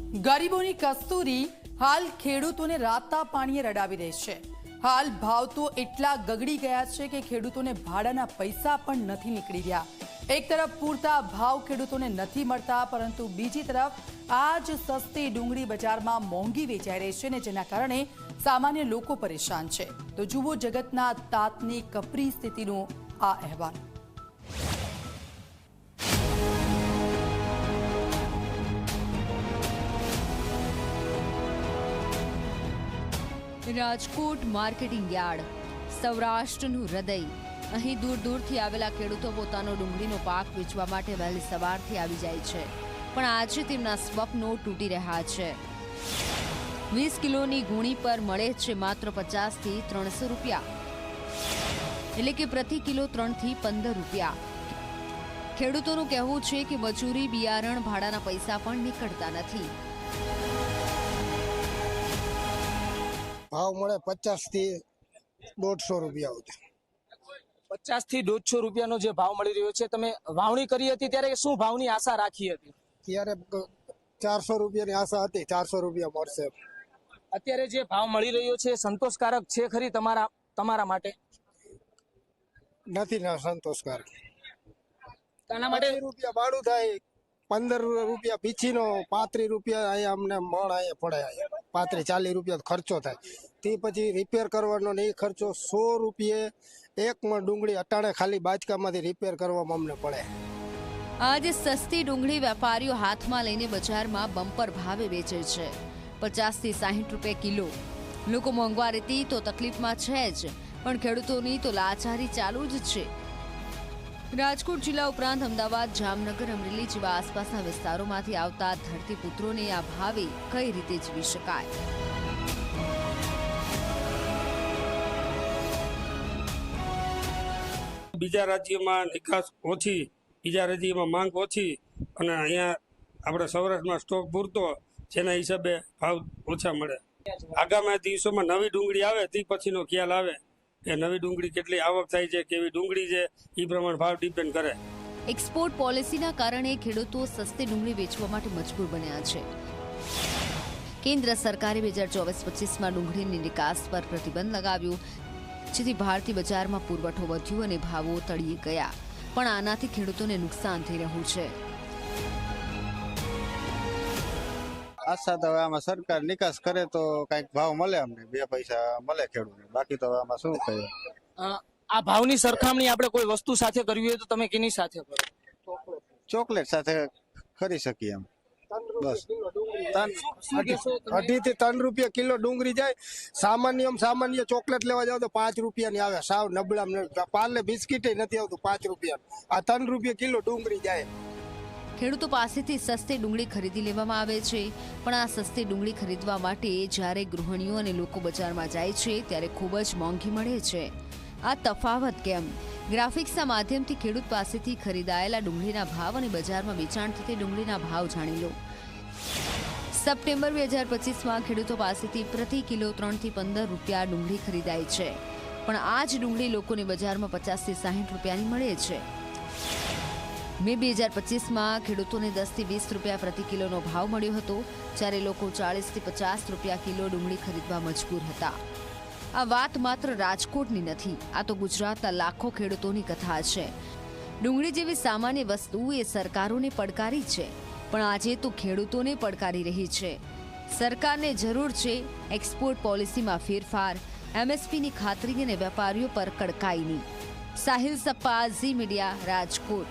ગરીબોની કસ્તુરી હાલ ખેડૂતોને રાતા પાણીએ રડાવી રહી છે। હાલ ભાવ તો એટલા ગગડી ગયા છે કે ખેડૂતોને ભાડાના પૈસા પણ નથી નીકળી રહ્યા। એક તરફ પૂરતા ભાવ ખેડૂતોને નથી મળતા, પરંતુ બીજી તરફ આ જ સસ્તી ડુંગળી બજારમાં મોંઘી વેચાઈ રહી છે ને જેના કારણે સામાન્ય લોકો પરેશાન છે। તો જુઓ જગતના તાતની કપરી સ્થિતિનો આ અહેવાલ। રાજકોટ માર્કેટિંગ યાર્ડ, સૌરાષ્ટ્રનું હૃદય। અહીં દૂર દૂરથી આવેલા ખેડૂતો પોતાનો ડુંગળીનો પાક વેચવા માટે વહેલી સવારથી આવી જાય છે, પણ આજે તેમના સ્વપ્નો તૂટી રહ્યા છે। 20 કિલોની ગુણી પર મળે છે માત્ર 50 થી 300 રૂપિયા, એટલે કે પ્રતિ કિલો 3 થી 15 રૂપિયા। ખેડૂતોનું કહેવું છે કે મજૂરી, બિયારણ, ભાડાના પૈસા પણ નીકળતા નથી। ભાવ મળે 50 થી 150 રૂપિયા સુધી। 50 થી 150 રૂપિયાનો જે ભાવ મળી રહ્યો છે, તમે વાવણી કરી હતી ત્યારે શું ભાવની આશા રાખી હતી? ત્યારે 400 રૂપિયાની આશા હતી, 400 રૂપિયા મળશે। અત્યારે જે ભાવ મળી રહ્યો છે સંતોષકારક છે ખરી તમારા માટે? નથી ના સંતોષકારક। આના માટે રૂપિયા ભાડું થાય, 15 રૂપિયા પીછીનો, 35 રૂપિયા અહીંયા અમને મણ અહીંયા પડે, 35-40 રૂપિયા ખર્ચો થાય। તે પછી રિપેર કરવાનો ને એ ખર્ચો 100 રૂપિયે એક મણ ડુંગળી અટાણે ખાલી બાચકામાંથી રિપેર કરવામાં અમને પડે। આજે સસ્તી ડુંગળી વેપારીઓ હાથમાં લઈને બજારમાં બમ્પર ભાવે વેચે છે, 50 થી 60 રૂપિયા કિલો। લોકો મોંઘવારીથી તો તકલીફમાં છે જ, પણ ખેડૂતોની તો લાચારી ચાલુ જ છે। રાજકોટ જિલ્લા ઉપરાંત અમદાવાદ, જામનગર, અમરેલી જેવા આસપાસના વિસ્તારોમાંથી આવતા ધરતીપુત્રોને આ ભાવે કઈ રીતે જીવી શકાય? બીજા રાજ્યમાં નિકાસ ઓછી, બીજા રાજ્યમાં માંગ ઓછી, અને અહીંયા આપણે સૌરાષ્ટ્રમાં સ્ટોક પૂરતો, જેના હિસાબે ભાવ ઓછા મળે। આગામી દિવસોમાં નવી ડુંગળી આવે તે પછીનો ખ્યાલ આવે કે નવી ડુંગળી કેટલી આવક થાય છે, કેવી ડુંગળી છે, એ પ્રમાણે ભાવ ડિપેન્ડ કરે। એક્સપોર્ટ પોલિસીના કારણે ખેડૂતો સસ્તી ડુંગળી વેચવા માટે મજબૂર બન્યા છે। કેન્દ્ર સરકારે 2024-25માં ડુંગળીની નિકાસ પર પ્રતિબંધ લગાવ્યો, જેથી ભારતીય બજારમાં પુરવઠો વધ્યો અને ભાવો તળિયે ગયા, પણ આનાથી ખેડૂતોને નુકસાન થઈ રહ્યું છે। આશા તો આમાં સરકાર નિકાસ કરે તો કઈક ભાવ મળે, અમને 2 પૈસા મળે ખેડૂતને, બાકી તો આમાં શું કહીએ। આ ભાવની સરખામણી આપણે કોઈ વસ્તુ સાથે કરવી હોય તો તમે કેની સાથે કરો? ચોકલેટ સાથે કરી શકીએ એમ। બસ 2.5 થી 3 રૂપિયા કિલો ડુંગળી જાય। સામાન્ય ચોકલેટ લેવા જાવ તો 5 રૂપિયાની આવે, સાવ નબળા પાર્લે બિસ્કીટ નથી આવતું 5 રૂપિયા, આ 3 રૂપિયા કિલો ડુંગળી જાય। ખેડૂતો પાસેથી સસ્તી ડુંગળી ખરીદી લેવામાં આવે છે, પણ આ સસ્તી ડુંગળી ખરીદવા માટે જ્યારે ગૃહિણીઓ અને લોકો બજારમાં જાય છે ત્યારે ખૂબ જ મોંઘી મળે છે। આ તફાવત કેમ? ગ્રાફિક્સના માધ્યમથી ખેડૂત પાસેથી ખરીદાયેલા ડુંગળીના ભાવ અને બજારમાં વેચાણ થતી ડુંગળીના ભાવ જાણી લો। સપ્ટેમ્બર 2025માં ખેડૂતો પાસેથી પ્રતિ કિલો 3 થી 15 રૂપિયા ડુંગળી ખરીદાય છે, પણ આ જ ડુંગળી લોકોને બજારમાં 50 થી 60 રૂપિયાની મળે છે। મે 2025માં ખેડૂતોને 10 થી 20 રૂપિયા પ્રતિ કિલોનો ભાવ મળ્યો હતો, જ્યારે લોકો 40 થી 50 રૂપિયા કિલો ડુંગળી ખરીદવા મજબૂર હતા। આ વાત માત્ર રાજકોટની નથી, આ તો ગુજરાતના લાખો ખેડૂતોની કથા છે। ડુંગળી જેવી સામાન્ય વસ્તુ એ સરકારોને પડકારી છે, પણ આજે તો ખેડૂતોને પડકારી રહી છે। સરકારને જરૂર છે એક્સપોર્ટ પોલિસીમાં ફેરફાર, MSPની ખાતરી અને વેપારીઓ પર કડકાઈની। સાહિલ સપ્પા, ઝી મીડિયા, રાજકોટ।